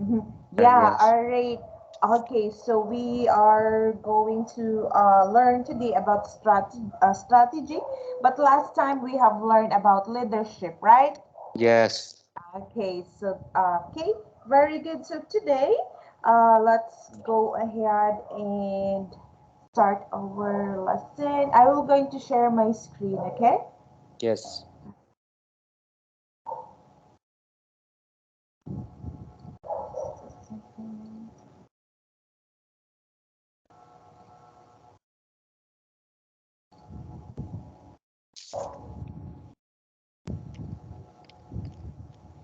Mhm. Yeah, Yes. all right. Okay, so we are going to learn today about strategy, but last time we have learned about leadership, right? Yes. Okay, so okay, very good. So today, let's go ahead and start our lesson. I will going to share my screen, okay? Yes.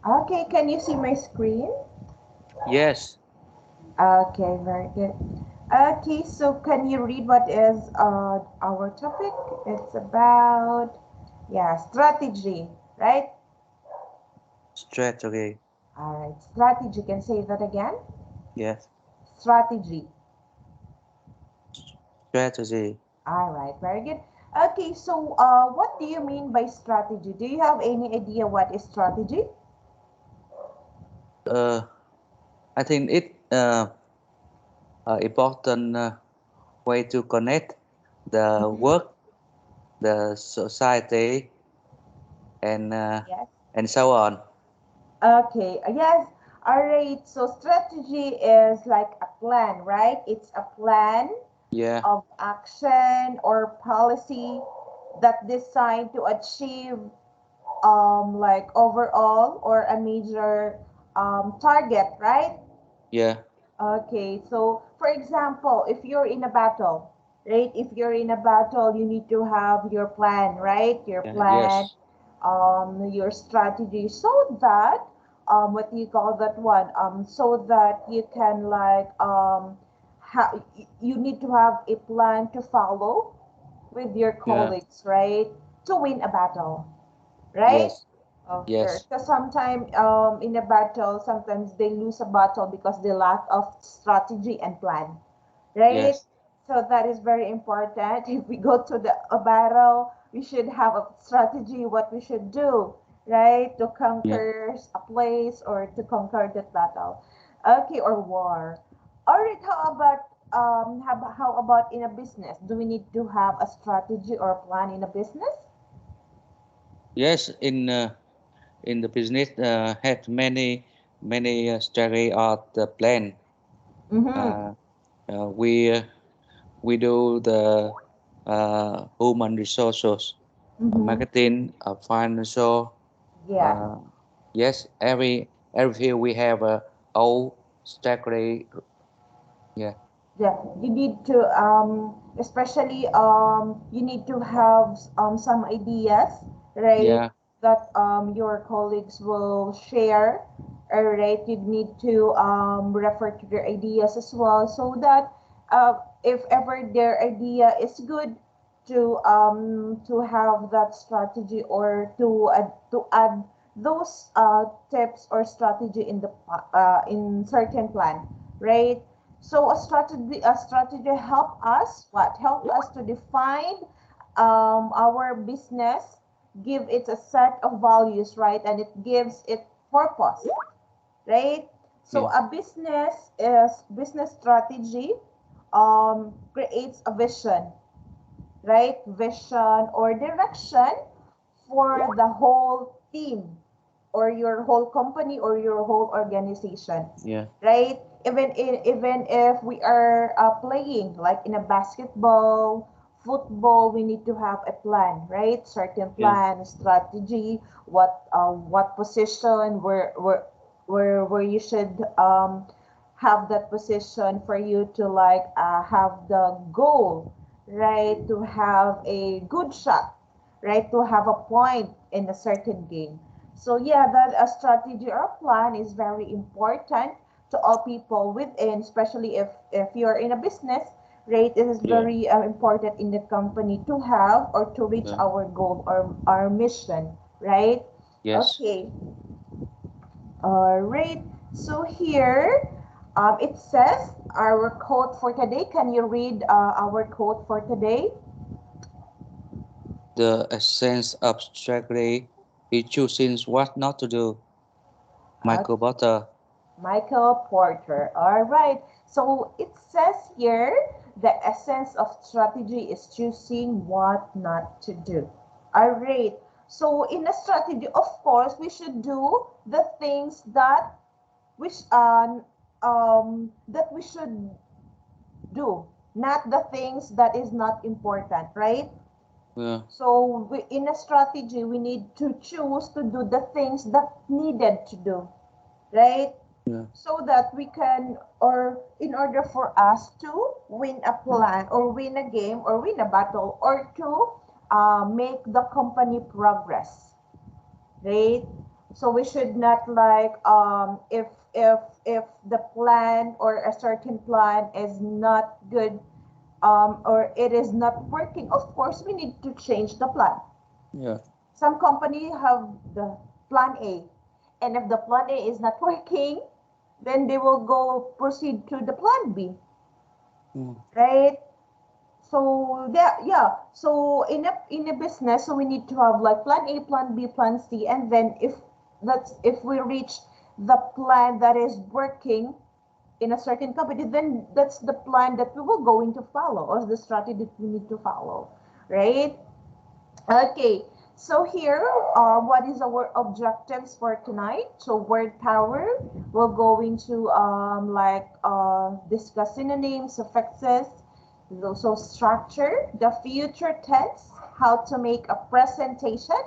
Okay, can you see my screen? Yes. Okay, very good. Okay, so can you read what is our topic? It's about, yeah, strategy, right? Strategy. All right, strategy. Can say that again? Yes. Strategy. Strategy. All right, very good. Okay, so what do you mean by strategy? Do you have any idea what is strategy? Uh, I think it important way to connect the Mm-hmm. work, the society, Yes. and so on. Okay, yes. All right, so strategy is like a plan, right? It's a plan Yeah. of action or policy that designed to achieve like overall or a major target, right? Yeah. Okay, so for example, if you're in a battle, right? If you're in a battle, you need to have your plan, right? Your Yeah. plan, Yes. your strategy, so that what do you call that one? So that you can like you need to have a plan to follow with your Yeah. colleagues, right? To win a battle, right? Yes. Okay. Yes. Because sometimes in a battle, sometimes they lose a battle because they lack of strategy and plan, right? Yes. So that is very important. If we go to a battle, we should have a strategy what we should do, right? To Yeah. conquer a place or to conquer that battle. Okay, or war. All right, how about in a business? Do we need to have a strategy or a plan in a business? Yes. In the business, have many strategy or the plan. Mm-hmm. Uh, we do the human resources, Mm-hmm. marketing, financial. Yeah. Uh, yes, every field we have a old strategy. Yeah. Yeah, you need to especially you need to have some ideas, right? Yeah. That your colleagues will share, all right? You need to refer to their ideas as well, so that if ever their idea is good, to have that strategy or to add those tips or strategy in the in certain plan, right? So a strategy help us what? Help us to define our business, give it a set of values, right? And it gives it purpose, right? So Yeah. a business strategy creates a vision, right? Vision or direction for the whole team or your whole company or your whole organization, Yeah. right? Even if we are playing like in a basketball, football, we need to have a plan, right? Certain Yeah. plan, strategy, what position, where you should have that position for you to like have the goal, right? To have a good shot, right? To have a point in a certain game. So yeah, that a strategy or a plan is very important to all people within, especially if you're in a business, right? It is Yeah. very important in the company to have or to reach Yeah. our goal or our mission, right? Yes. Okay, all right. So here, it says our quote for today. Can you read our quote for today? The essence of strategy is choosing what not to do. Uh, Michael Porter. Michael Porter. All right. So it says here the essence of strategy is choosing what not to do. All right. So in a strategy, of course, we should do the things that we should do, not the things that is not important, right? Yeah. So in a strategy, we need to choose to do the things that needed to do, right? Yeah. So that we can, or in order for us to win a plan or win a game or win a battle or to make the company progress, right? So we should not like if the plan or a certain plan is not good, or it is not working, of course we need to change the plan. Yeah. Some company have the plan A, and if the plan A is not working, then they will go proceed to the plan B, Mm. right? So yeah. So in a business, so we need to have like plan A, plan B, plan C, and then if we reach the plan that is working in a certain company, then that's the plan that we will going to follow, or the strategy that we need to follow, right? Okay, so here, what is our objectives for tonight? So word power, we're going to discuss synonyms, suffixes, also structure, the future tense, how to make a presentation,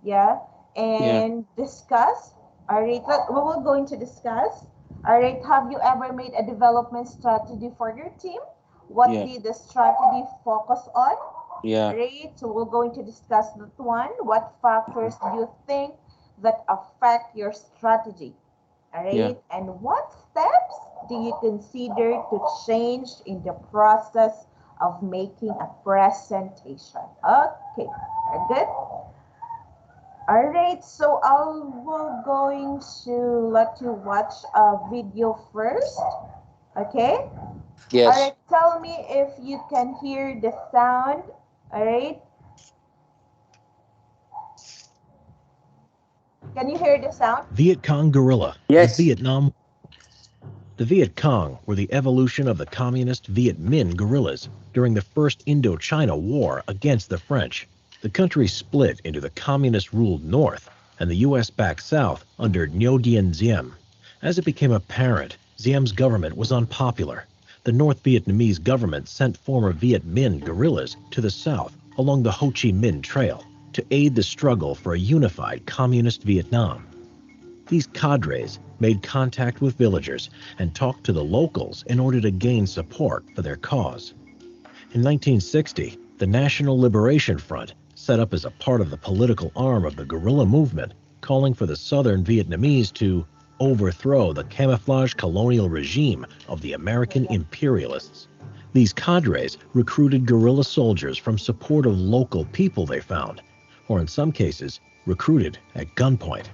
yeah, Yeah. and discuss. All right, we will going to discuss. All right, have you ever made a development strategy for your team? What Yeah. did the strategy focus on? Yeah. Right, so we're going to discuss that one. What factors do you think that affect your strategy? All Yeah. right, and what steps do you consider to change in the process of making a presentation? Okay, very good. All right, so we're going to let you watch a video first. Okay. All Yes. right, tell me if you can hear the sound. All right, can you hear the sound? Viet Cong guerrilla, the Yes. Vietnam. The Viet Cong were the evolution of the communist Viet Minh guerrillas during the First Indochina War against the French. The country split into the communist-ruled North and the U.S.-backed South under Ngo Dinh Diem. As it became apparent, Diem's government was unpopular. The North Vietnamese government sent former Viet Minh guerrillas to the south along the Ho Chi Minh Trail to aid the struggle for a unified communist Vietnam. These cadres made contact with villagers and talked to the locals in order to gain support for their cause. In 1960, the National Liberation Front, set up as a part of the political arm of the guerrilla movement, calling for the southern Vietnamese to overthrow the camouflage colonial regime of the American imperialists. These cadres recruited guerrilla soldiers from support of local people they found, or in some cases, recruited at gunpoint.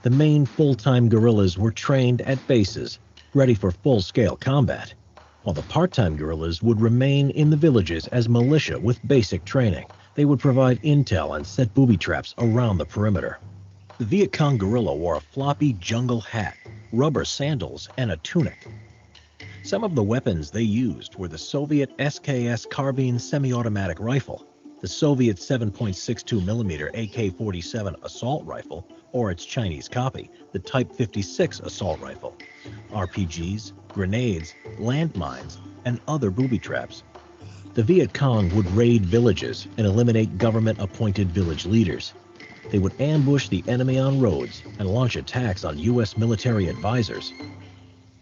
The main full-time guerrillas were trained at bases, ready for full-scale combat, while the part-time guerrillas would remain in the villages as militia with basic training. They would provide intel and set booby traps around the perimeter. The Viet Cong guerrilla wore a floppy jungle hat, rubber sandals, and a tunic. Some of the weapons they used were the Soviet SKS carbine semi-automatic rifle, the Soviet 7.62mm AK-47 assault rifle, or its Chinese copy, the Type 56 assault rifle, RPGs, grenades, landmines, and other booby traps. The Viet Cong would raid villages and eliminate government-appointed village leaders. They would ambush the enemy on roads and launch attacks on U.S. military advisors.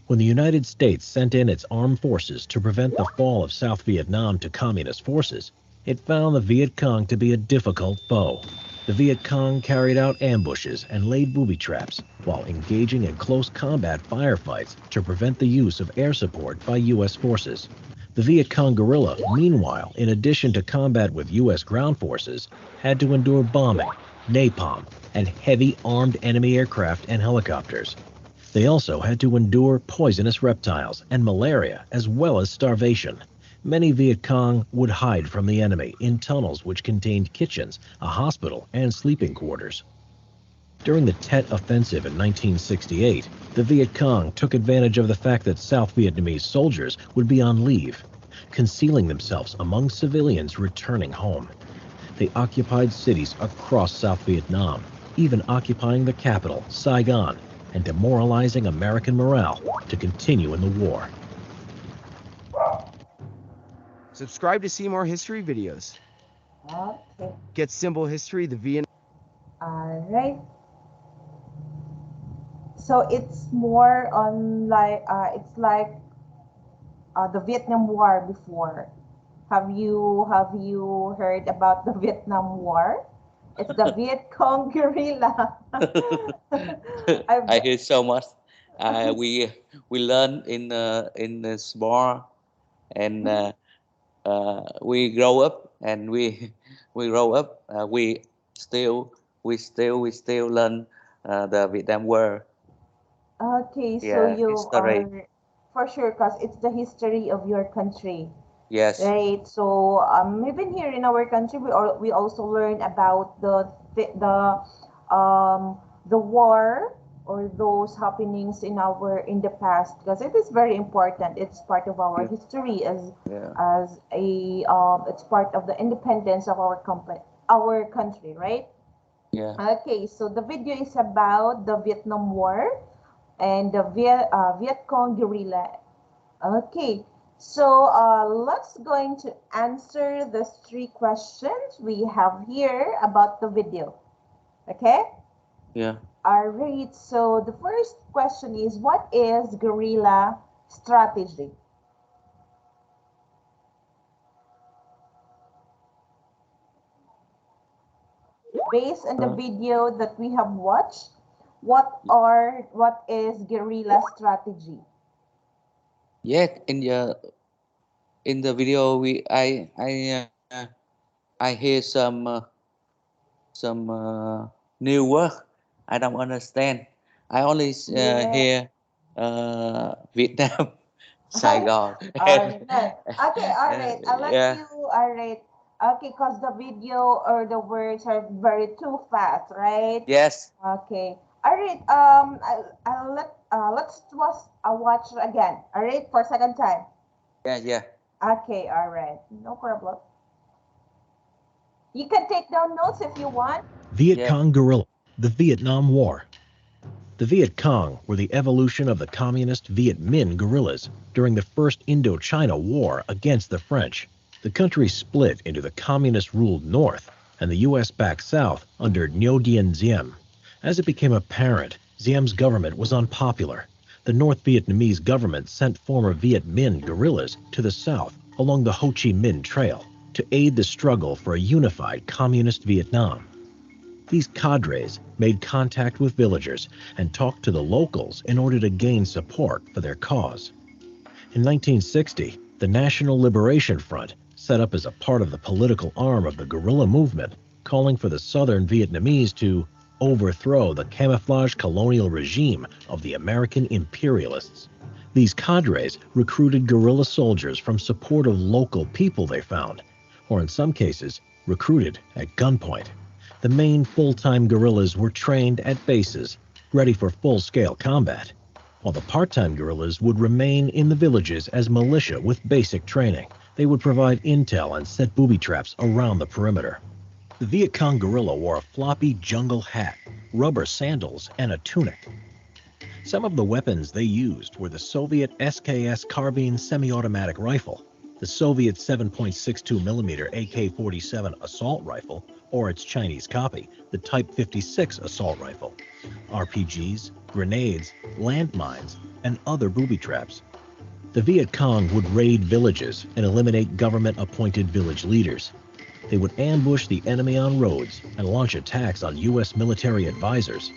When the United States sent in its armed forces to prevent the fall of South Vietnam to communist forces, it found the Viet Cong to be a difficult foe. The Viet Cong carried out ambushes and laid booby traps while engaging in close combat firefights to prevent the use of air support by U.S. forces. The Viet Cong guerrilla, meanwhile, in addition to combat with U.S. ground forces, had to endure bombing, napalm, and heavy armed enemy aircraft and helicopters. They also had to endure poisonous reptiles and malaria as well as starvation. Many Viet Cong would hide from the enemy in tunnels which contained kitchens, a hospital, and sleeping quarters. During the Tet Offensive in 1968, the Viet Cong took advantage of the fact that South Vietnamese soldiers would be on leave, concealing themselves among civilians returning home. They occupied cities across South Vietnam, even occupying the capital, Saigon, and demoralizing American morale to continue in the war. Subscribe to see more history videos. Okay. Get simple history, the Vietnam. All right. So it's more on like it's like the Vietnam War before. Have you heard about the Vietnam War? It's the Viet Cong guerrilla. I've, I hear so much. We learn in the small, and we grow up, and we grow up. We still learn the Vietnam War. okay, so Yeah, you history. are for sure because it's the history of your country. Yes. Right. So even here in our country, we also learn about the war or those happenings in the past because it is very important. It's part of our Yeah. history Yeah. as a it's part of the independence of our country, right? Yeah. Okay. So the video is about the Vietnam War and the Viet Cong guerrilla. Okay, so let's going to answer the three questions we have here about the video. Okay, Yeah. all right. So the first question is, what is guerrilla strategy? Based on the Uh, video that we have watched, what is guerrilla strategy? Yet in the video I hear some new word I don't understand. I only Yeah. hear Vietnam, Saigon, and No. Okay, all right. I'll let yeah. you. All right. Okay, because the video or the words are very too fast, right? Yes. Okay. All right. Let's watch again. All right, for second time. Yeah. Yeah. Okay. All right. No problem. You can take down notes if you want. Viet Yeah. Cong guerrilla, the Vietnam War. The Viet Cong were the evolution of the communist Viet Minh guerrillas during the First Indochina War against the French. The country split into the communist-ruled North and the U.S.-backed South under Ngo Dinh Diem. As it became apparent, Diem's government was unpopular. The North Vietnamese government sent former Viet Minh guerrillas to the south along the Ho Chi Minh Trail to aid the struggle for a unified communist Vietnam. These cadres made contact with villagers and talked to the locals in order to gain support for their cause. In 1960, the National Liberation Front, set up as a part of the political arm of the guerrilla movement, calling for the southern Vietnamese to overthrow the camouflage colonial regime of the American imperialists. These cadres recruited guerrilla soldiers from support of local people they found, or in some cases, recruited at gunpoint. The main full-time guerrillas were trained at bases, ready for full-scale combat, while the part-time guerrillas would remain in the villages as militia with basic training. They would provide intel and set booby traps around the perimeter. The Viet Cong guerrilla wore a floppy jungle hat, rubber sandals, and a tunic. Some of the weapons they used were the Soviet SKS carbine semi-automatic rifle, the Soviet 7.62mm AK-47 assault rifle, or its Chinese copy, the Type 56 assault rifle, RPGs, grenades, landmines, and other booby traps. The Viet Cong would raid villages and eliminate government-appointed village leaders. They would ambush the enemy on roads and launch attacks on U.S. military advisors.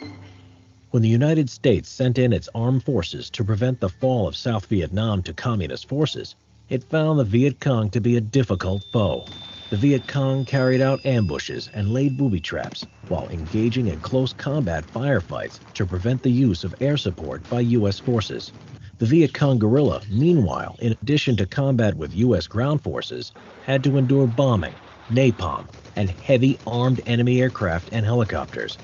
When the United States sent in its armed forces to prevent the fall of South Vietnam to communist forces, it found the Viet Cong to be a difficult foe. The Viet Cong carried out ambushes and laid booby traps while engaging in close combat firefights to prevent the use of air support by U.S. forces. The Viet Cong guerrilla, meanwhile, in addition to combat with U.S. ground forces, had to endure bombing, napalm, and heavy armed enemy aircraft and helicopters.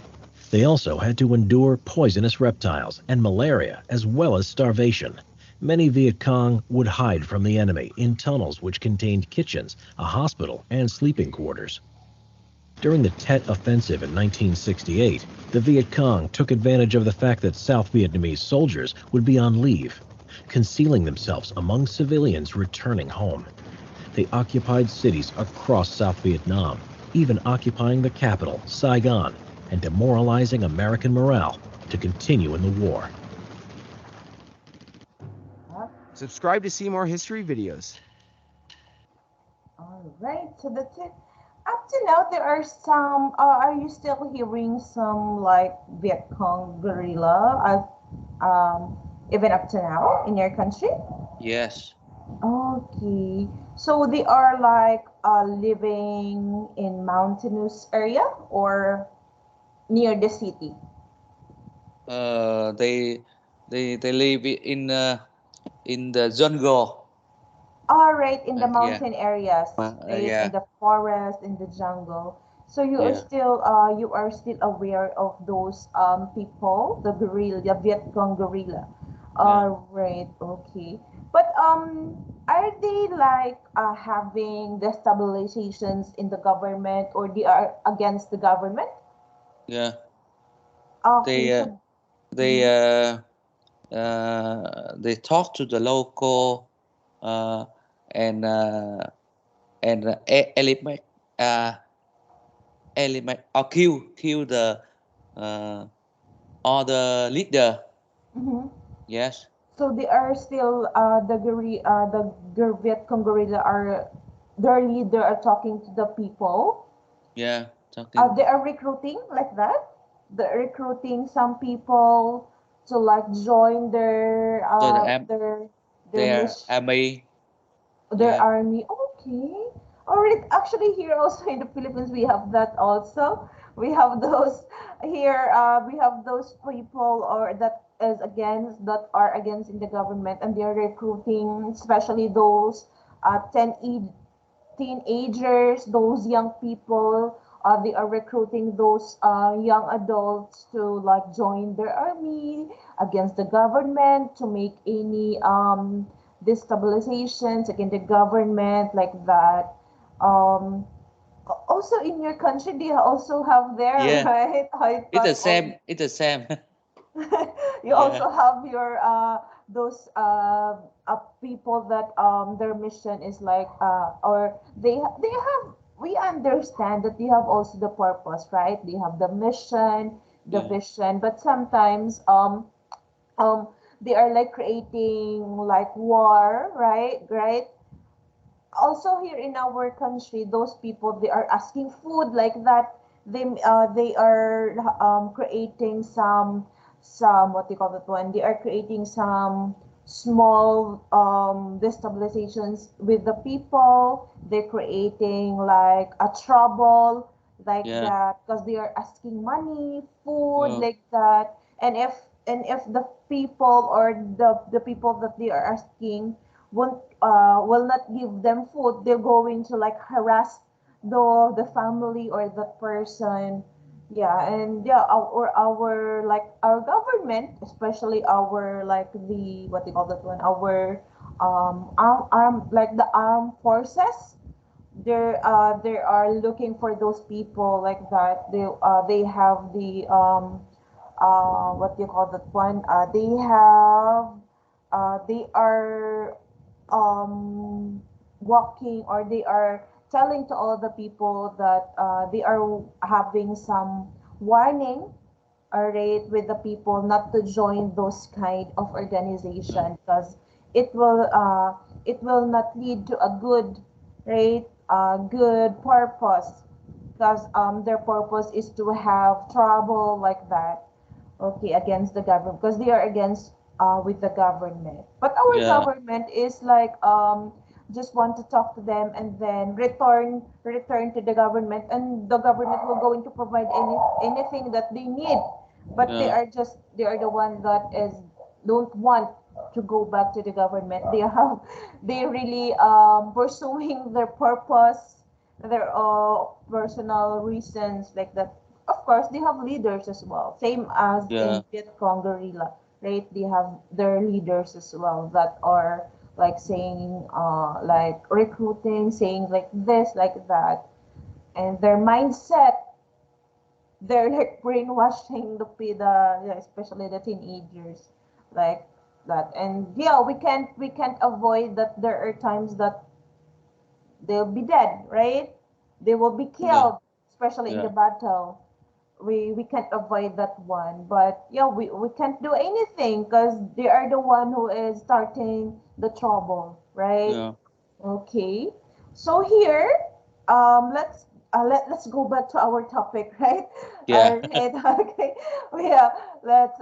They also had to endure poisonous reptiles and malaria as well as starvation. Many Viet Cong would hide from the enemy in tunnels which contained kitchens, a hospital, and sleeping quarters. During the Tet Offensive in 1968, the Viet Cong took advantage of the fact that South Vietnamese soldiers would be on leave, concealing themselves among civilians returning home. They occupied cities across South Vietnam, even occupying the capital, Saigon, and demoralizing American morale to continue in the war. Subscribe to see more history videos. All right, so that's it. Up to now, there are some. Are you still hearing some like Viet Cong guerrilla, even up to now in your country? Yes. Okay, so they are like living in mountainous area or near the city. Uh, they they live in the jungle. All right, in the Yeah. mountain areas, right, in Yeah. the forest, in the jungle. So Yeah. you are still aware of those people, the guerrilla, the Viet Cong guerrilla. Yeah. All right, okay. But are they like having destabilizations in the government, or they are against the government? Yeah. Okay, They uh, so. they Mhm. uh, they talk to the local uh, and eliminate uh, eliminate or kill the uh, other leader. Mhm. Yes. So they are still the Viet Cong guerrilla are their leader are talking to the people. Yeah. Talking They are recruiting like that. They're recruiting some people to like join to their their mission, army. their Yeah. army. Okay. All right. Actually, here also in the Philippines, we have that also. We have those here. We have those people or that are against in the government, and they are recruiting, especially those 10 teenagers, those young people. They are recruiting those young adults to like join their army against the government to make any destabilizations against the government like that. Um, Also in your country, they also have there, Yeah. right? I It's the thought same. It's the same. you Yeah. also have your those people that their mission is like or they have we understand that they have also the purpose, right? They have the mission, the Yeah. vision, but sometimes um they are like creating like war, right? Also here in our country, those people they are asking food like that. They are creating some what they call that one. They are creating some small destabilizations with the people. They're creating like a trouble like Yeah. that because they are asking money, food Oh. like that. And if the people or the people that they are asking won't will not give them food, they're going to like harass the family or the person. Yeah, and yeah, our like our government, especially our like the what they call that one, our like the armed forces, they are looking for those people like that. They have the what do you call that one? They are walking or they are telling to all the people that they are having some warning or rate with the people not to join those kind of Yeah. organization because it will uh, it will not lead to a good right good purpose because their purpose is to have trouble like that, okay, against the government because they are against with the government. But our Yeah. government is like just want to talk to them and then return to the government, and the government will going to provide anything that they need. But Yeah. they are the one that is don't want to go back to the government. They really pursuing their purpose, their personal reasons like that. Of course, they have leaders as well, same as yeah, in Viet Cong guerrilla, right? They have their leaders as well that are like saying, like recruiting, saying like this, like that, and their mindset, they're like brainwashing yeah, especially the teenagers, like that. And yeah, we can't avoid that there are times that they'll be dead, right? They will be yeah, killed, especially in the yeah, battle. We can't avoid that one, but yeah, we can't do anything because they are the one who is starting the trouble, right? yeah, Okay, so here, let's go back to our topic, right? yeah. All right, okay, yeah, let's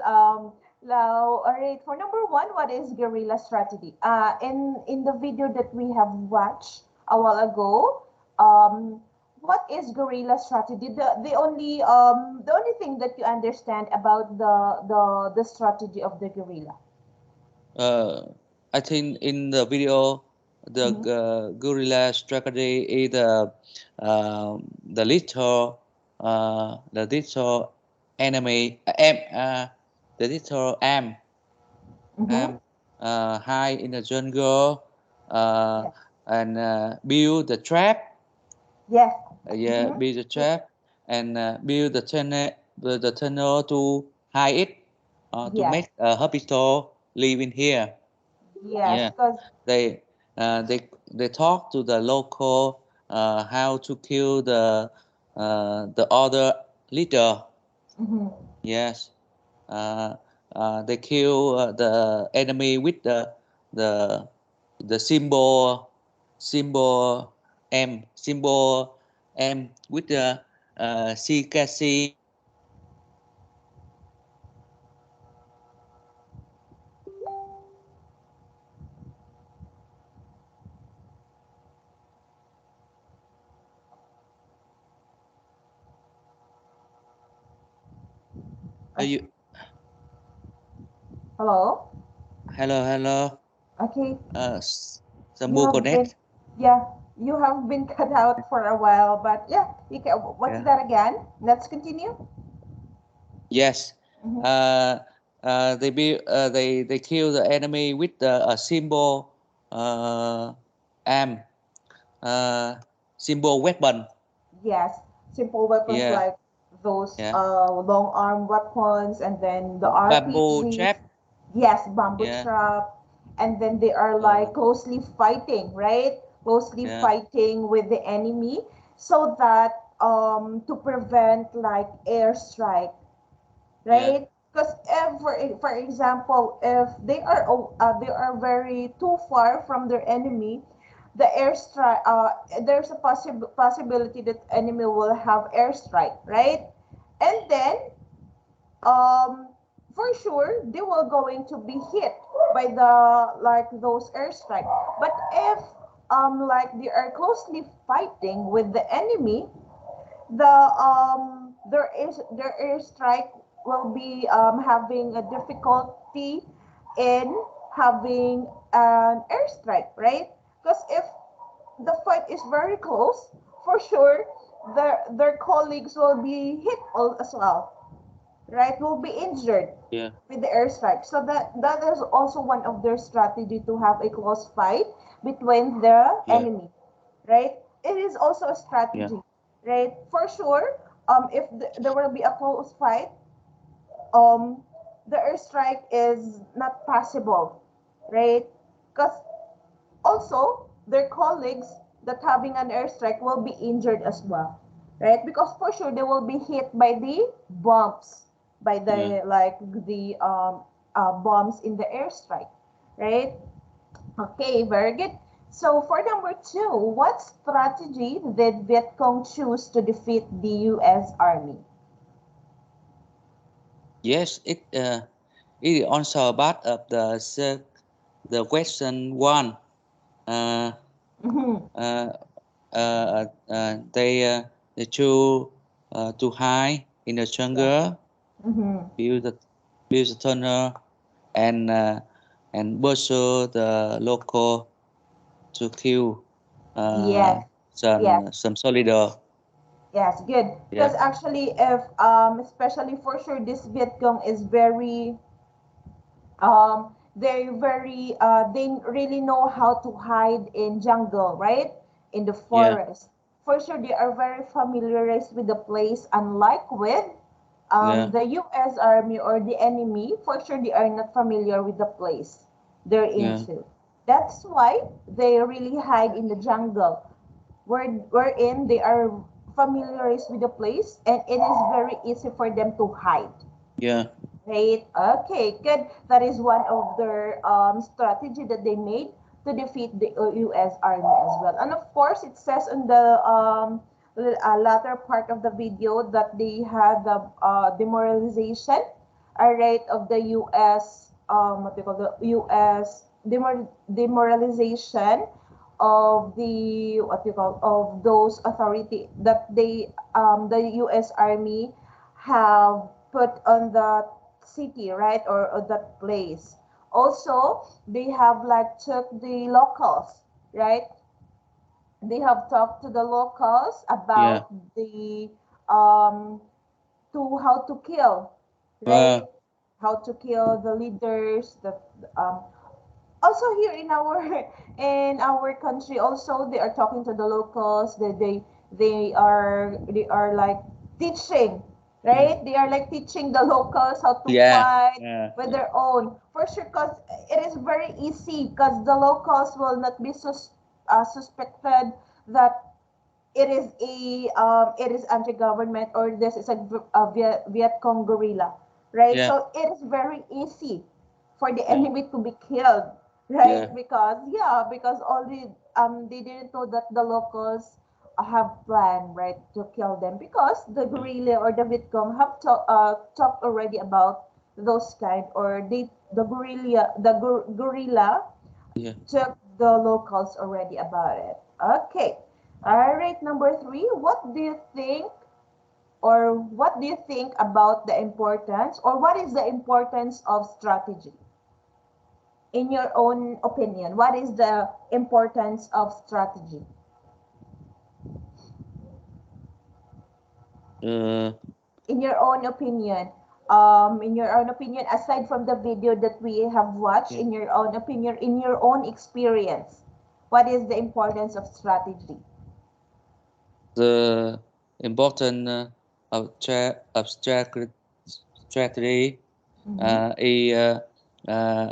now, all right. For number one, what is guerrilla strategy? In the video that we have watched a while ago, what is guerrilla strategy? The only thing that you understand about the strategy of the guerrilla. Uh, I think in the video, the Mm-hmm. guerrilla strategy is the little enemy the little Mm-hmm. am hide in the jungle uh, Yes. and build the trap. Yes. Yeah, Mm-hmm. build the trap and build the tunnel to hide it to Yes. make a hospital live in here. Yes. Yeah, Because they they talk to the local how to kill the other leader. mm-hmm. Yes, uh, they kill the enemy with the the symbol M with the CKC. You, Hello. hello, hello. Okay. Some You more have been, connect. yeah, you have been cut out for a while, but yeah, you can. What's Yeah. that again? Let's continue. Yes. Mm-hmm. Uh, they kill the enemy with the symbol am uh, symbol weapon. Yes, simple weapons Yeah. like those Yeah. long arm weapons, and then the Bamboo RPGs. trap. Yes, bamboo Yeah. trap, and then they are Uh, like closely fighting, right? Closely yeah. fighting with the enemy, so that to prevent like airstrike, Yeah. right? Because for example, if they are very too far from their enemy, the airstrike there's a possibility that enemy will have airstrike, right? And then um for sure they will going to be hit by the like those airstrike. But if like they are closely fighting with the enemy, their airstrike will be having a difficulty in having an airstrike, right? Because if the fight is very close, for sure their colleagues will be hit as well, right? Will be injured Yeah. with the airstrike. So that is also one of their strategy to have a close fight between the Yeah. enemy, right? It is also a Yeah. strategy, right? For sure, if there will be a close fight, the airstrike is not possible, right? Because also their colleagues that having an airstrike will be injured as well, right? Because for sure they will be hit by the bombs, by Yeah. the like the bombs in the airstrike, right? Okay, very good. So for number two, what strategy did Viet Cong choose to defeat the U.S. Army? Yes. It also part of the question one. Uh, Mm-hmm. uh, they choose to hide in the Yeah. jungle, Mm-hmm. build the build the tunnel, and pursue the local to kill uh, Yes. Yes. some soldier. Yes, good. Yeah, Because actually, if especially for sure, this Viet Cong is very they really know how to hide in jungle, right? In the yeah, forest. For sure, they are very familiarized with the place, unlike with yeah, the U.S. Army or the enemy. For sure, they are not familiar with the place they're yeah, into. That's why they really hide in the jungle, wherein they are familiarized with the place, and it is very easy for them to hide. yeah, Right. Okay, good. That is one of their strategy that they made to defeat the U.S. Army as well. And of course, it says in the latter part of the video that they had the demoralization, rate of the U.S. What they call the U.S. Demoralization of the what you call of those authority that the U.S. Army have put on the city, right, or that place. Also, they have like took the locals, right? They have talked to the locals yeah. about the um to how to kill, right? Well, How to kill the leaders, the um also here in our country also they are talking to the locals, they are like teaching, yeah, right? They are like teaching the locals how to yeah, fight yeah, with their own, for sure, because it is very easy because the locals will not be suspected that it is anti-government or this is a Viet Cong guerrilla, right? yeah, So it is very easy for the yeah, enemy to be killed, right? yeah, Because all they didn't know that the locals have planned, right, to kill them because the guerrilla or the Viet Cong have talked already about those kind, or the guerrilla yeah. took the locals already about it. Okay. All right, number three. What do you think about the importance, or what is the importance of strategy? In your own opinion, what is the importance of strategy? Uh, In your own opinion, aside from the video that we have watched, yeah. in your own opinion, in your own experience, what is the importance of strategy? The important of strategy Mm-hmm. is uh,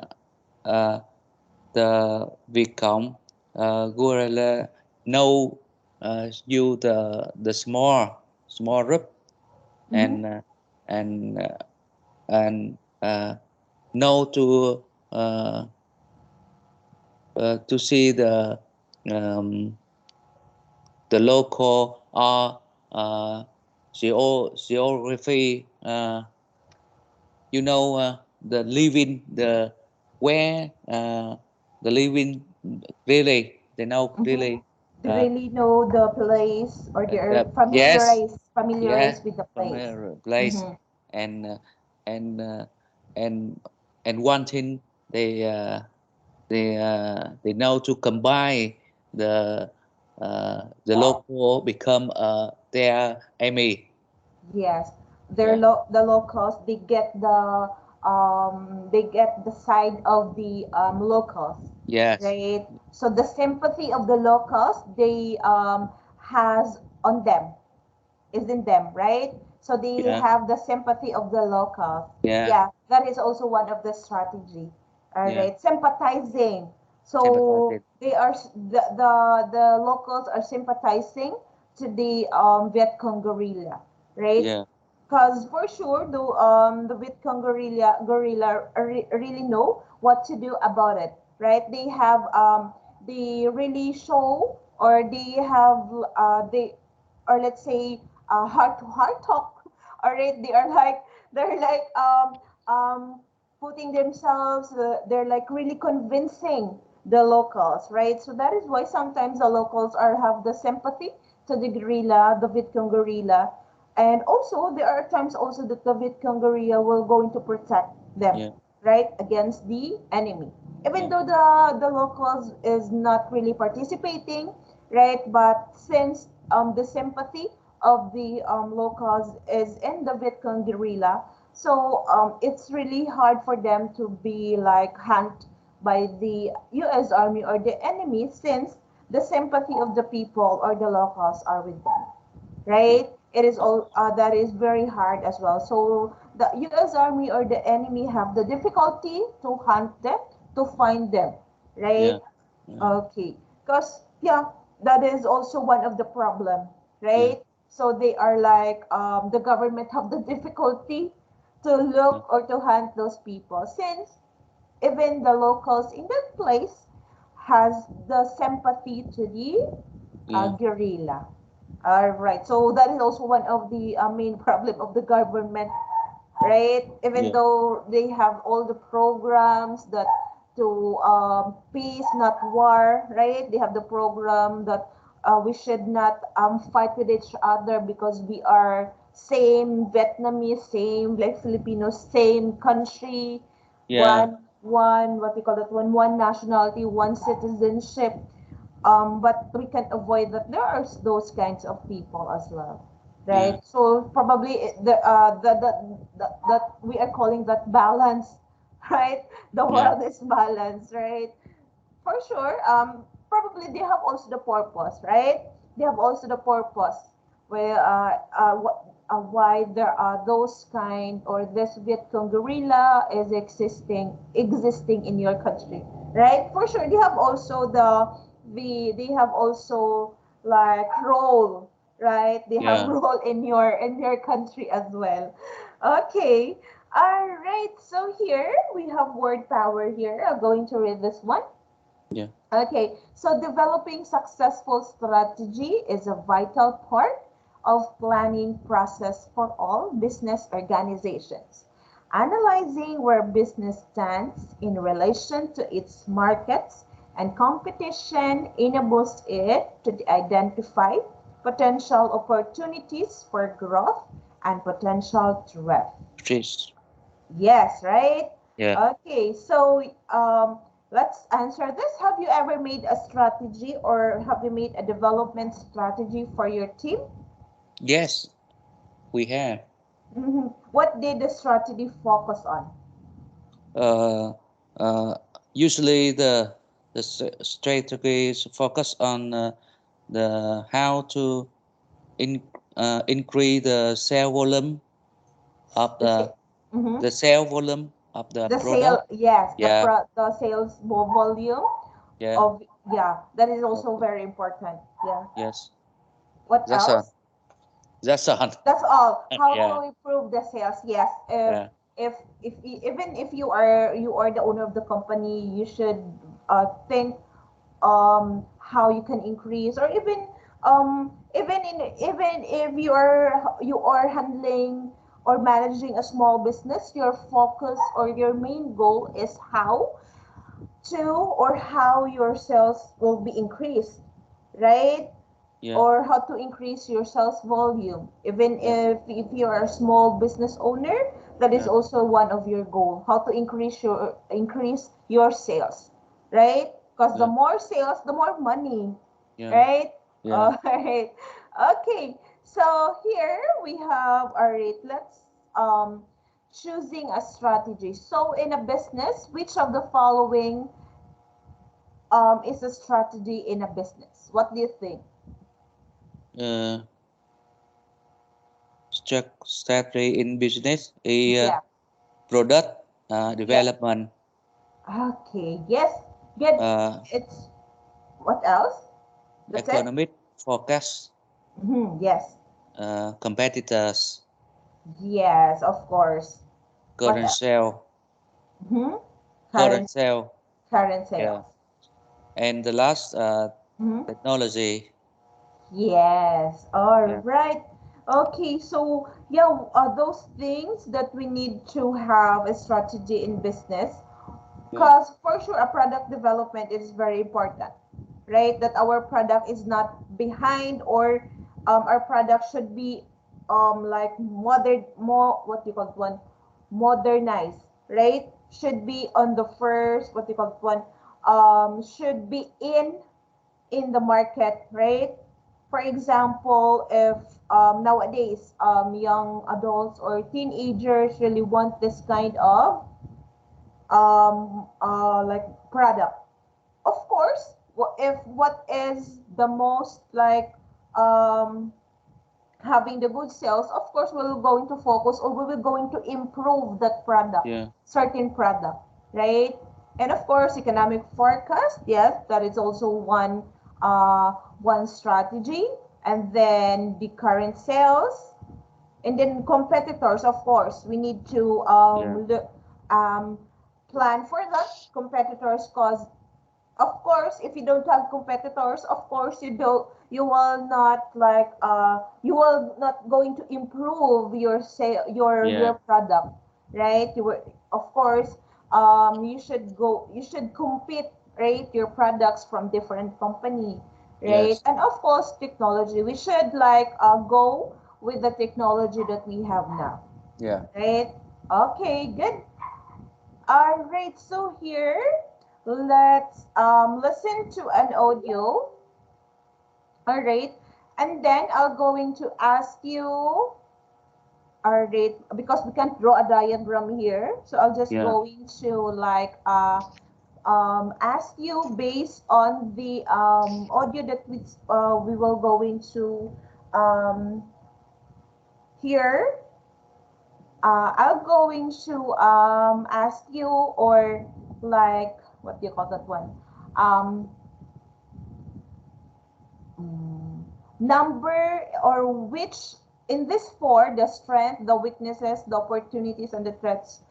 uh, the Việt Cộng guerrilla know you the small group Mm-hmm. and and uh, and know uh, to see um, the local geography. The living the where the living really they know Mm-hmm. really They uh, really know the place, or they are yes, yeah, familiarized with the from place. a place Mm-hmm. and and and and one thing they know to combine the the local become their enemy. Yes, Yeah, the locals, they get the side of the locals, yes, right? So the sympathy of the locals they has on them, is in them, right? So they yeah, have the sympathy of the locals. yeah, Yeah, that is also one of the strategy. All yeah, right, sympathizing. So sympathizing. they are the locals are sympathizing to the Viet Cong guerrilla, right? Yeah, Because for sure the Viet Cong guerrilla really know what to do about it, right? They really show, or they have they or let's say heart to heart talk. All right, they're like um putting themselves, they're like really convincing the locals, right? So that is why sometimes the locals are have the sympathy to the Viet Cong guerrilla. And also there are times also that the Viet Cong guerrilla will going to protect them, yeah, right, against the enemy, even yeah, though the locals is not really participating, right? But since the sympathy of the locals is in the Vietcong guerrilla. So it's really hard for them to be like hunt by the U.S. Army or the enemy, since the sympathy of the people or the locals are with them, Yeah. right? It is all that is very hard as well. So the U.S. Army or the enemy have the difficulty to hunt them, to find them, Yeah. right? Yeah. Okay, because yeah, that is also one of the problem, Yeah. right? So they are like the government have the difficulty to Yeah. look or to hunt those people, since even the locals in that place has the sympathy to the Yeah. guerrilla. All right, so that is also one of the main problem of the government, right? Even Yeah. though they have all the programs that to peace, not war, right? They have the program that we should not fight with each other because we are same Vietnamese, same like Filipinos, same country, Yeah. one what we call that one nationality, one citizenship. But we can avoid that there are those kinds of people as well, Yeah. right? So probably that we are calling that balance, right? The Yeah. world is balanced, right? For sure. Probably they have also the purpose, right? They have also the purpose where why there are those kind or this Viet Cong guerrilla is existing in your country, right? For sure, they have also they have also like role, right? They have Yeah. role in your country as well. Okay. All right. So here we have word power here. I'm going to read this one. Yeah. Okay, so developing successful strategy is a vital part of planning process for all business organizations. Analyzing where business stands in relation to its markets and competition enables it to identify potential opportunities for growth and potential threat. Fish. Yes, right? Yeah. Okay, so let's answer this. Have you ever made a strategy or have you made a development strategy for your team? Yes, we have. What did the strategy focus on? Uh, uh, Usually the strategy is focus on the how to in increase the sale volume of The sa- the mhm. sale volume of the The product. sale, yes, Yeah. the sales volume Yeah. of, yeah, that is also Okay. very important. Yeah. Yes. What That's all. else? That's all. That's all. How Yeah. to improve the sales? Yes. Yeah. If even if you are the owner of the company, you should think how you can increase, or even if you are handling or managing a small business, your focus or your main goal is to or how your sales will be increased, right? Yeah. Or how to increase your sales volume. Even Yeah. if you are a small business owner, that is Yeah. also one of your goal. How to increase your sales, right? Because the Yeah. more sales, the more money, Yeah. right? Yeah. All right. Okay. So here we have, all right. Let's choosing a strategy. So in a business, which of the following is a strategy in a business? What do you think? Uh, Strategy in business is Yeah. product Yeah. development, Okay. Yes. Good. uh, It's what else? That's it. economic forecast, Yes. competitors, Yes. Of course. What current else? sale, Hmm. current Current sale. current Yeah. sales. And the last Hmm. technology. Yes. All Yeah. right. Okay. So yeah, those things that we need to have a strategy in business. Yeah. Because for sure, a product development is very important, right? That our product is not behind, or our product should be like more what you call it one, modernized, right? Should be on the first what you call it one, should be in the market, right? For example, if nowadays young adults or teenagers really want this kind of like product, of course, if what is the most like um, having the good sales, of course, we will going to focus or we will going to improve that product, Yeah. certain product, right? And of course, economic forecast, yes, that is also uh, one strategy. And then the current sales, and then competitors, of course, we need to Yeah. look, um, plan for that competitors, cause of course if you don't have competitors, of course you will not like you will not going to improve your sale, Yeah. your product, right? You will, of course, you should go, you should compete, right, your products from different company, right? Yes. And of course technology, we should like go with the technology that we have now, Yeah. right? Okay, good. All right, so here, let's listen to an audio. All right, and then I'll going to ask you. All right, because we can't draw a diagram here, so I'll just Yeah. going to like ask you based on the audio that we will going to um, hear. I'll going to ask you, or like, what do you call that one? Um, mm, Number, or which, in this four, the strength, the weaknesses, the opportunities, and the threats,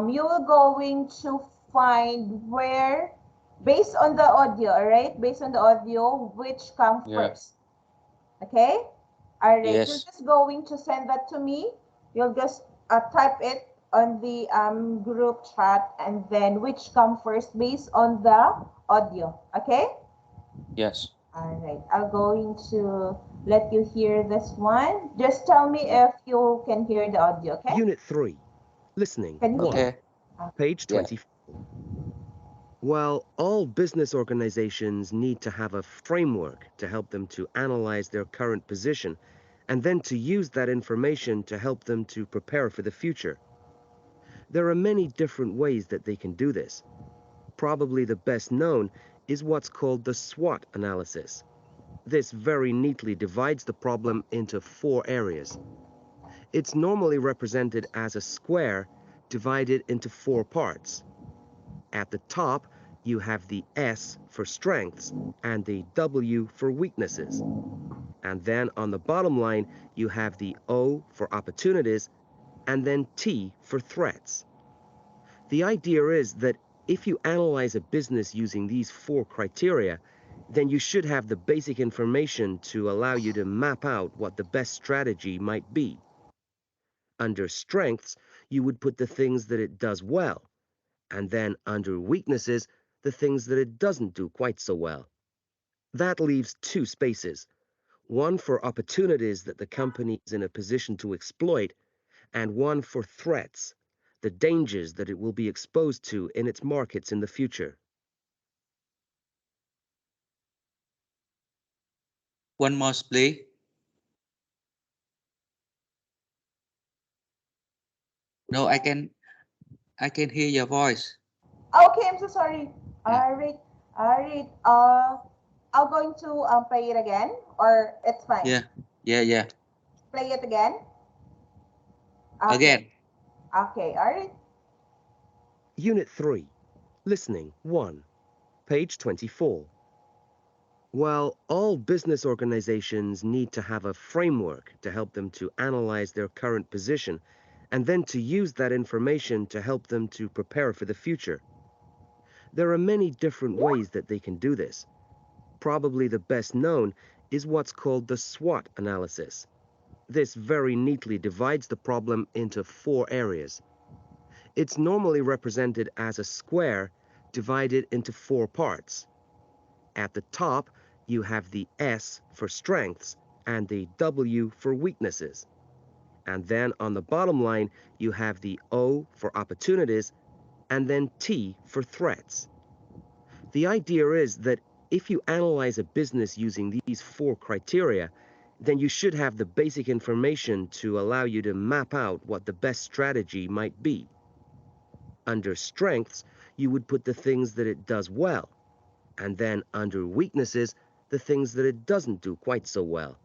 you will going to find where, based on the audio, all right? Based on the audio, which come Yeah. first. Okay? All right. You're Yes. just going to send that to me. You'll just type it on the group chat, and then which come first based on the audio. Okay? Yes. All right. I'm going to let you hear this one. Just tell me if you can hear the audio. Okay? Unit 3. Listening Can you 1. hear? Okay. Page Yeah. 20. While all business organizations need to have a framework to help them to analyze their current position and then to use that information to help them to prepare for the future, there are many different ways that they can do this. Probably the best known is what's called the SWOT analysis. This very neatly divides the problem into 4 areas. It's normally represented as a square divided into 4 parts. At the top, you have the S for strengths and the W for weaknesses. And then on the bottom line, you have the O for opportunities and then T for threats. The idea is that if you analyze a business using these 4 criteria, then you should have the basic information to allow you to map out what the best strategy might be. Under strengths, you would put the things that it does well, and then under weaknesses, the things that it doesn't do quite so well. That leaves 2 spaces, one for opportunities that the company is in a position to exploit, and one for threats, the dangers that it will be exposed to in its markets in the future. One more, please. No, I can hear your voice. Okay, I'm so sorry. Yeah. All right. All right. I'm going to play it again, or it's fine. Yeah. Yeah. Yeah. Play it again. Okay. Again. Okay. All right. Unit 3. Listening 1. Page 24. While all business organizations need to have a framework to help them to analyze their current position and then to use that information to help them to prepare for the future, there are many different ways that they can do this. Probably the best known is what's called the SWOT analysis. This very neatly divides the problem into 4 areas. It's normally represented as a square divided into 4 parts. At the top, you have the S for strengths and the W for weaknesses. And then on the bottom line, you have the O for opportunities and then T for threats. The idea is that If you analyze a business using these 4 criteria, then you should have the basic information to allow you to map out what the best strategy might be. Under strengths, you would put the things that it does well, and then under weaknesses, the things that it doesn't do quite so well.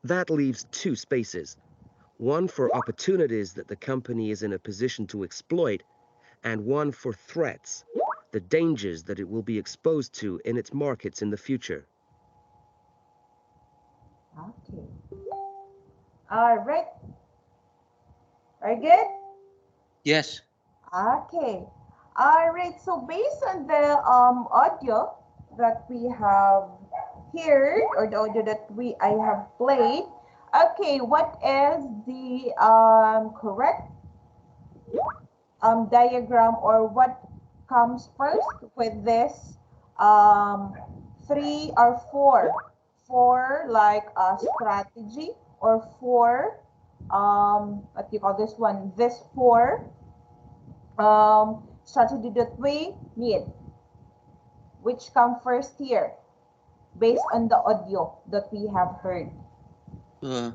That leaves 2 spaces, one for opportunities that the company is in a position to exploit, and one for threats, the dangers that it will be exposed to in its markets in the future. Okay. All right. Very good. Yes. Okay. All right. So based on the audio that we have heard, or the audio that I have played, okay, what is the correct diagram, or what comes first with this um, three or four like a strategy, or four what do you call this one, this four strategy that we need, which come first here based on the audio that we have heard. Uh,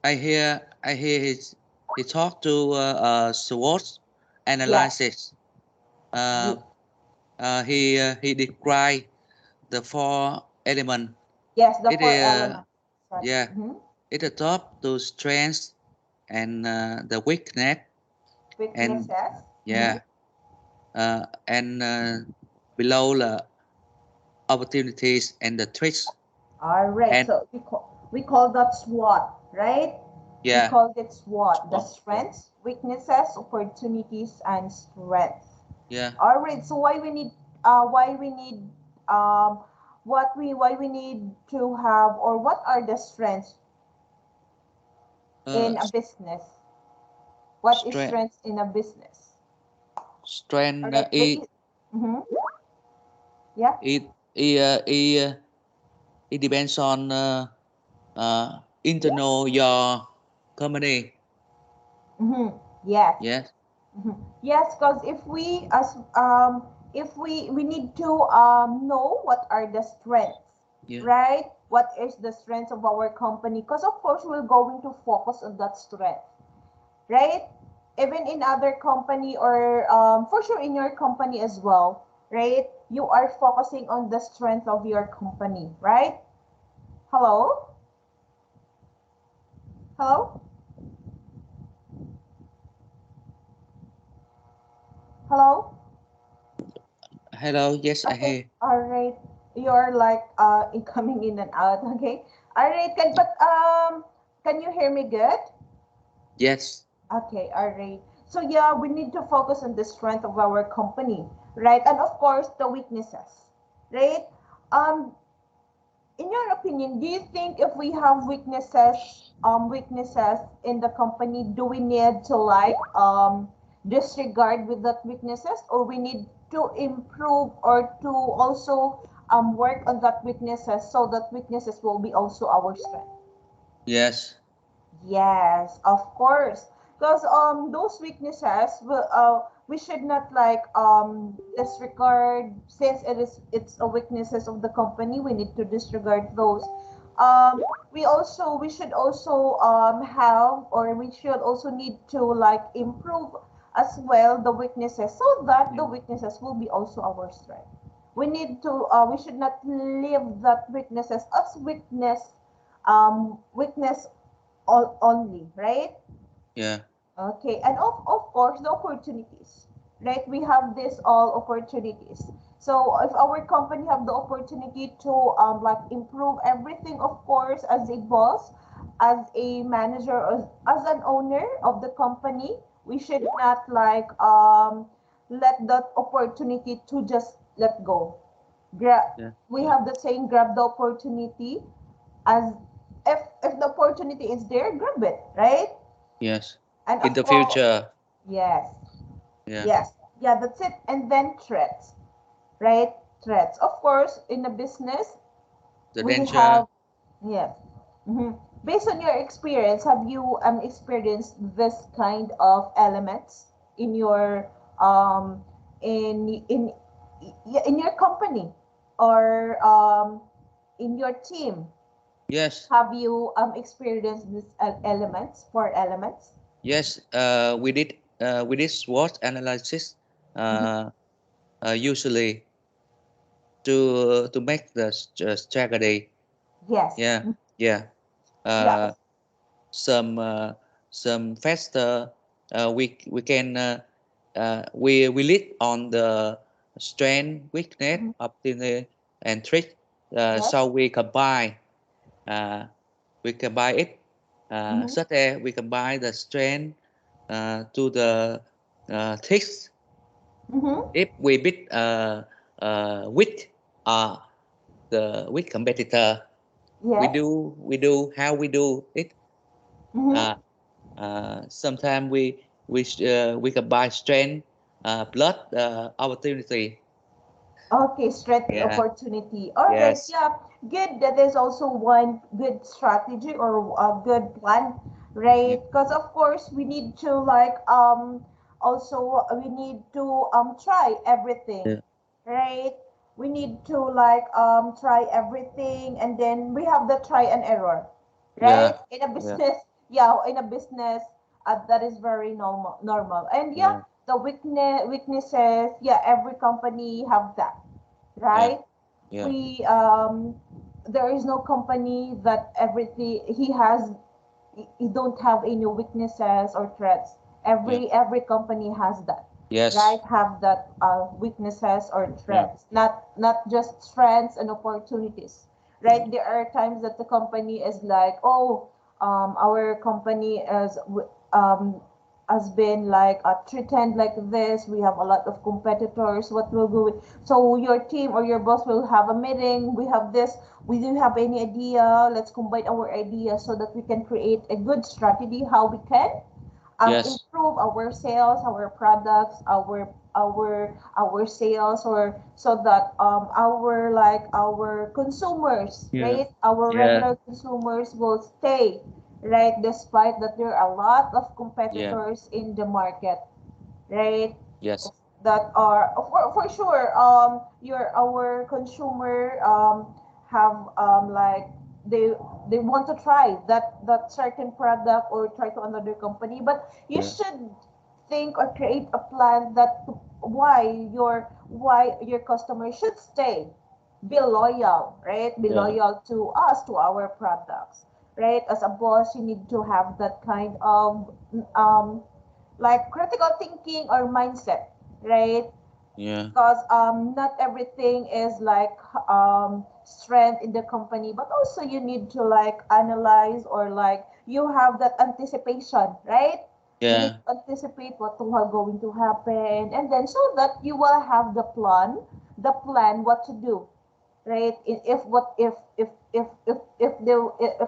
I hear he talked to SWOT Yes. analysis. Uh, Ye- he described the 4 element. yes, the It four is elements strategy. yeah. It the top to strengths and the weakness and Weaknesses. yeah and below the opportunities and the threats All right, and so we call that SWOT, right? We yeah called it SWOT, the spot strengths, weaknesses, opportunities, and strength. yeah All right, so why we need why we need to have, or what are the strengths uh, in a business? What is strength strengths in a business? All strength right, mm-hmm. Yeah. it it, uh, it, uh, it depends on internal your company. Mm-hmm. Yes. Yes. Mhm. Yes, because if we need to know what are the strengths, Yeah. right? What is the strengths of our company? Because of course we're going to focus on that strength, right? Even in other company, or for sure in your company as well, right? You are focusing on the strength of your company, right? Hello, hello, hello. Hello. Yes, I Okay, hear. all right. You're like coming in and out. Okay, all right. Can you hear me good? Yes. Okay, all right. So yeah, we need to focus on the strength of our company, right? And of course, the weaknesses, right? Um, in your opinion, do you think if we have weaknesses in the company, do we need to like disregard with that weaknesses, or we need to improve, or to also work on that weaknesses, so that weaknesses will be also our strength? Yes. Yes, of course. Because those weaknesses will we should not like disregard, since it's a weaknesses of the company, we need to disregard those. We should also have, or we should also need to like improve as well the weaknesses, so that the Yeah. weaknesses will be also our strength. We should not leave that weaknesses as weakness only, right? Yeah. Okay, and of course the opportunities, right? We have this all opportunities. So if our company have the opportunity to like improve everything, of course, as a boss, as a manager, as an owner of the company, we should not like let that opportunity to just let go. Yeah. We have the saying, grab the opportunity, as if the opportunity is there, grab it, right? Yes. And In of the course, future. yes, Yeah. yes, yeah, that's it. And then threats, right? Threats. Of course, in a business, The we danger. have, yes. hmm Based on your experience, have you experienced this kind of elements in your um in in in your company? or in your team, Yes, have you experienced these elements, four elements? yes. We did SWOT analysis. Mhm. Uh, Usually to make the strategy. Yes. Yeah, yeah. Yeah. Uh, some faster. We can we lead on the strength, weakness, Mhm. opportunity, and threat. Yes. So uh, we combine it. Mm-hmm. Such as we combine the strength to the threats. Mm-hmm. If we beat with with competitor, Yes. we do how we do it. Mm-hmm. Uh, Sometimes we combine strength plus opportunity. Okay, strategy Yeah. opportunity. All right, Yes. yeah, good. That is also one good strategy or a good plan, Yeah. right? Because of course we need to like also we need to try everything, Yeah. right? We need to like try everything, and then we have the try and error, right? Yeah. In a Yeah. business, yeah, in a business, that is very normal, and yeah, Yeah. the weaknesses, yeah, every company have that, Yeah. right? Yeah. We there is no company that everything he don't have any weaknesses or threats. Yeah. Every company has that, Yes. right? Have that weaknesses or Yeah. threats, not just strengths and opportunities, right? There are times that the company is like, oh, our company is um has been like treated like this. We have a lot of competitors. What will go? So your team or your boss will have a meeting. We have this. We do have any idea. Let's combine our ideas so that we can create a good strategy how we can Yes. improve our sales, our products, our sales, or so that our like our consumers, Yeah. right? Our Yeah. regular consumers will stay, right? Despite that there are a lot of Yeah. competitors in the market, right? Yes. That are for sure your our consumer have like they they want to try that certain product or try to another company, but you Yeah. should think or create a plan that why your customer should stay, be loyal, right? Be Yeah. loyal to us, to our products, right? As a boss you need to have that kind of like critical thinking or mindset, right? Yeah. Because not everything is like strength in the company, but also you need to like analyze or like you have that anticipation, right? You need Yeah. to anticipate what will going to happen, and then so that you will have the plan what to do, right? If what if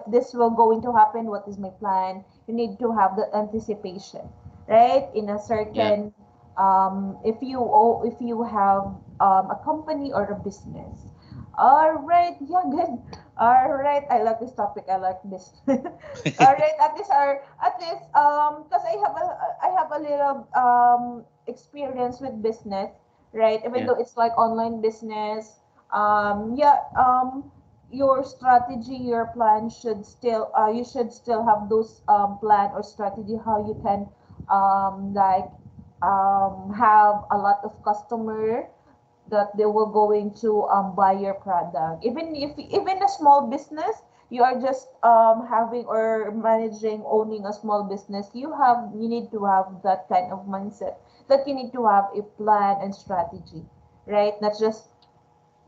this will going to happen, what is my plan? You need to have the anticipation, right? In a Yeah. certain if you have a company or a business. All right, yeah, good. All right, I like this topic. I like this. All right, at least because I have a little experience with business, right? Even Yeah. though it's like online business, yeah, your strategy, your plan should still you should still have those plan or strategy how you can like have a lot of customer that they will going to buy your product. Even if even a small business, you are just having or managing owning a small business, you need to have that kind of mindset that you need to have a plan and strategy, right? Not just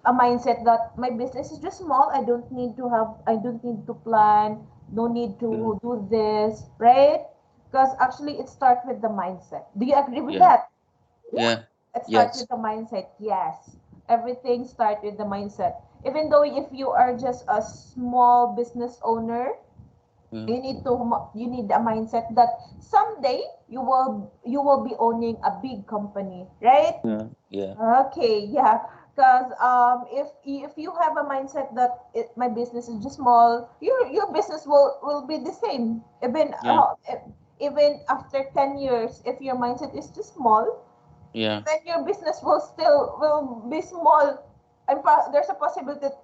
a mindset that my business is just small. I don't need to plan. No need Yeah. to do this, right? Because actually, it starts with the mindset. Do you agree with Yeah. that? Yeah, Yeah. it starts Yes. with the mindset. Yes, everything starts with the mindset. Even though if you are just a small business owner, Yeah. you need a mindset that someday you will be owning a big company, right? Yeah. Yeah. Okay, yeah. Because if you have a mindset that my business is just small, your business will be the same. Yeah. Even after 10 years, if your mindset is just small, Yeah. then your business will still will be small, there's a possibility that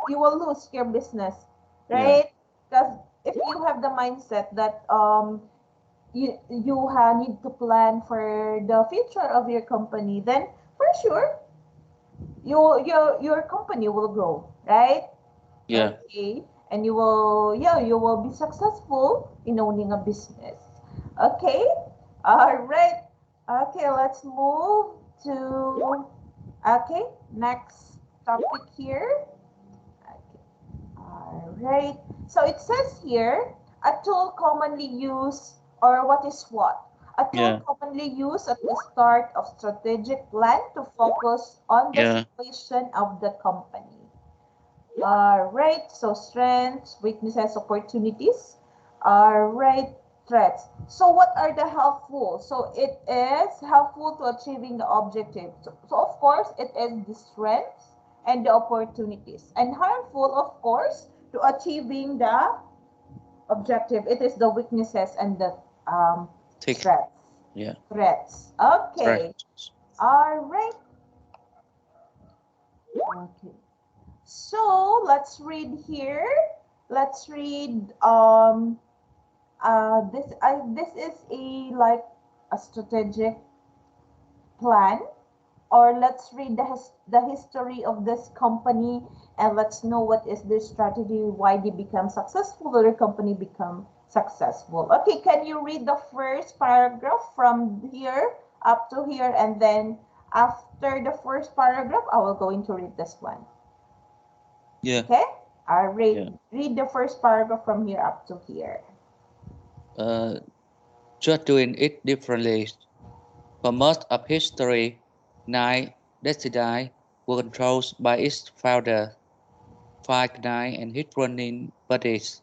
you will lose your business, Yeah. right? Because if you have the mindset that need to plan for the future of your company, then for sure your company will grow, right? Yeah. Okay, and you will be successful in owning a business. Okay, all right. Okay, let's move to okay next topic here. Okay. All right. So it says here a tool commonly used, or what is what? A tool Yeah. commonly used at the start of strategic plan to focus on the Yeah. situation of the company. All right. So strengths, weaknesses, opportunities. All right. Threats. So what are the helpful? So it is helpful to achieving the objective. So of course it is the strengths and the opportunities. And harmful, of course, to achieving the objective. It is the weaknesses and the Tick. threats. Yeah. Threats. Right. Okay. All right. Okay. So let's read here. Let's read this is a like a strategic plan, or let's read the history of this company, and let's know what is their strategy, why they become successful, or the company become successful. Okay, can you read the first paragraph from here up to here, and then after the first paragraph I will going to read this one. Yeah. Okay, I'll Yeah. read the first paragraph from here up to here. Uh, just doing it differently. For most of history, Nine Destiny were controlled by its founder, Five Nine and his running buddies,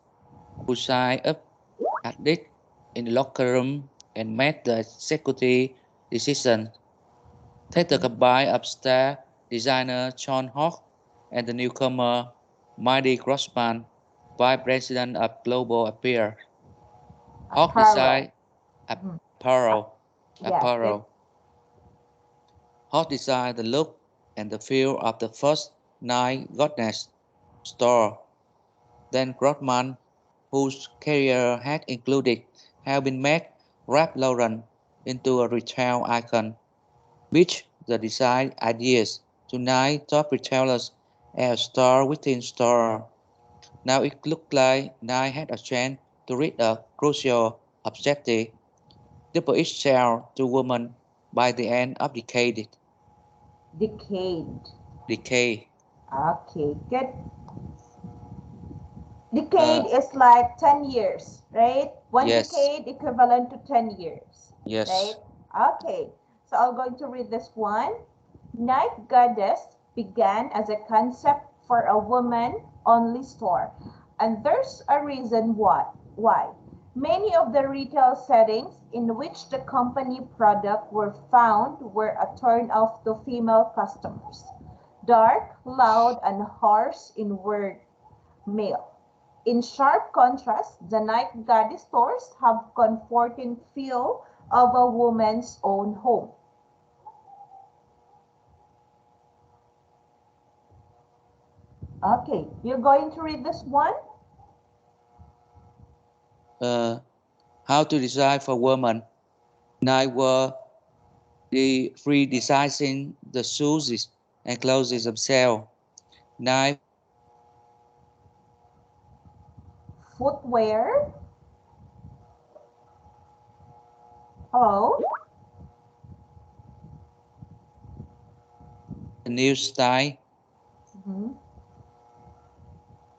who signed up at it in the locker room and made the executive decision. Take the combine of star designer John Hawk and the newcomer Mighty Grossman, Vice President of Global Affairs. Hawk Apparel. designed Mhm. apparel. Yes, it. apparel. Hawk designed the look and the feel of the first Nine Godness store. Then Grossman, whose career had included helping make Ralph Lauren into a retail icon, pitched the design ideas to nine top retailers as store within store. Now it looked like Nine had a chance to reach a crucial objective: double its sale to women by the end of decade. Decade. Decade. Okay, good. Uh, Decade is like 10 years, right? One yes, decade equivalent to 10 years, right? yes. Okay, so I'm going to read this one. Night Goddess began as a concept for a woman only store, and there's a reason why. Why? Many of the retail settings in which the company product were found were a turn off to female customers. Dark, loud, and harsh in word, male. In sharp contrast, the night goddess stores have comforting feel of a woman's own home. Okay, you're going to read this one? Uh, how to design for women. Nine were the redesigning the shoes and clothes themselves. Nine Footwear. Hello? a new style Mm-hmm.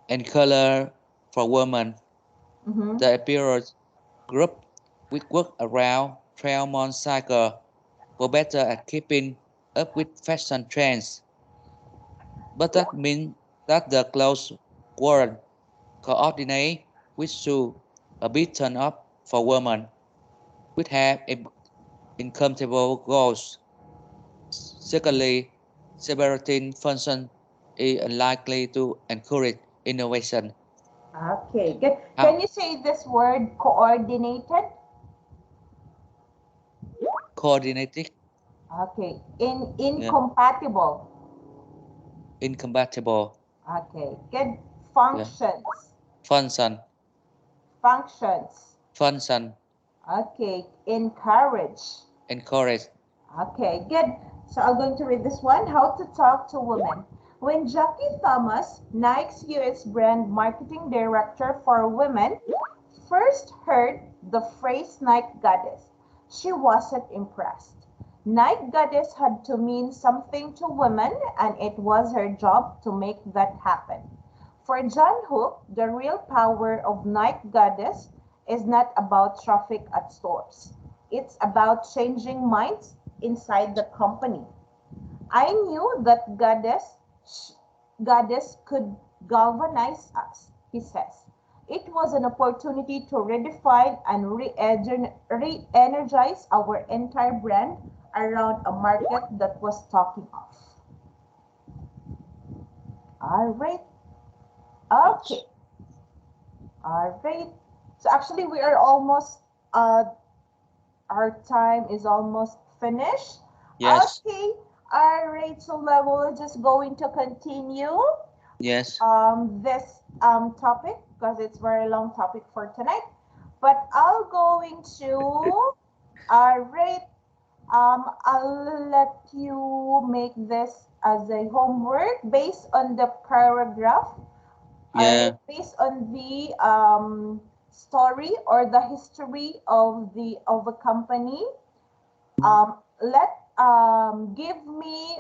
and color for women. Mm-hmm. The appearance group which work around Trelmont cycle were better at keeping up with fashion trends, but that means that the clothes weren't coordinated with shoes, a bit turn up for women, which have incompatible goals. Secondly, separating function is unlikely to encourage innovation. Okay, good. Can How you say this word coordinated? coordinated, Okay, yeah, incompatible. incompatible. Okay, good. Yeah. Functions. Function. Functions. Function. Okay, encourage. Encourage. Okay, good. So I'm going to read this one. How to talk to women. When Jackie Thomas, Nike's US brand marketing director for women, first heard the phrase Nike Goddess, she wasn't impressed. Nike Goddess had to mean something to women, and it was her job to make that happen. For John Hook, the real power of Nike Goddess is not about traffic at stores. It's about changing minds inside the company. I knew that goddess could galvanize us, he says. It was an opportunity to redefine and re-energize our entire brand around a market that was talking off. All right. Okay. Yes. All right. So actually, we are almost our time is almost finished. Yes. Okay, all right, so we're just going to continue Yes. this topic because it's very long topic for tonight. But I'll going to rate I'll let you make this as a homework based on the paragraph. All right, Yeah. based on the story or the history of a company. Let give me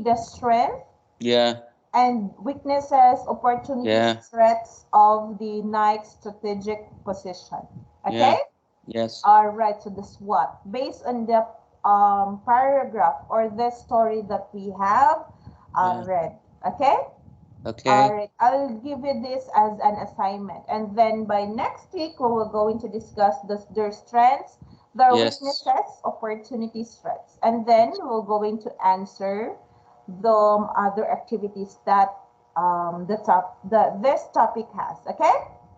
the strength Yeah. and weaknesses, opportunities, Yeah. threats of the Nike strategic position. Okay? Yeah. Yes. All right. So the SWOT based on the paragraph or the story that we have Yeah. read. Okay? All Okay. right, I'll give you this as an assignment. And then by next week, we will going to discuss their strengths, their Yes. weaknesses, opportunities, threats. And then we're going to answer the other activities that this topic has. Okay?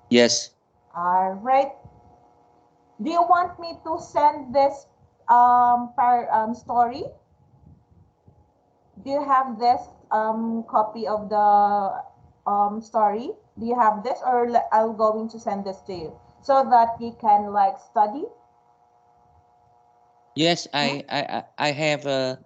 Yes. All right. Do you want me to send this story? Do you have this copy of the story? Do you have this, or I'll going to send this to you so that you can like study? Yes. Hmm? I have the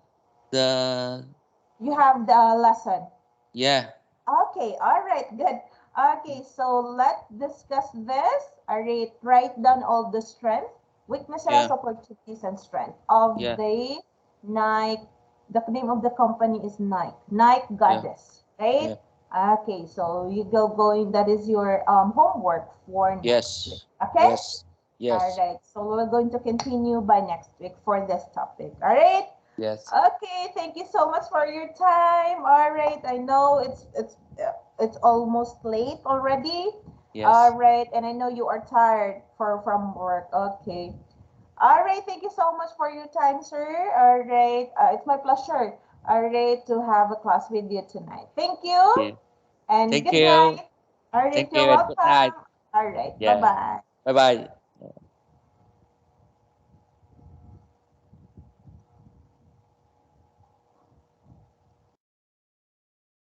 You have the lesson. yeah. Okay, all right, good. Okay, so let's discuss this. All right, write down all the strength, weaknesses, Yeah. opportunities, and strength of Yeah. the Nike. The name of the company is Nike. Nike Yeah. Goddess, right? Yeah. Okay, so you go going. That is your homework for next week. Yes. Okay. Yes. All Yes. right. So we're going to continue by next week for this topic. All right. Yes. Okay, thank you so much for your time. All right, I know it's almost late already. All Yes. right, and I know you are tired from work. Okay. All right, thank you so much for your time, sir. All right, it's my pleasure. All right, to have a class with you tonight. Thank you Yeah. and Thank good you. night. All right, Thank you're you and good night. welcome. All right, bye Yeah. bye. Bye bye.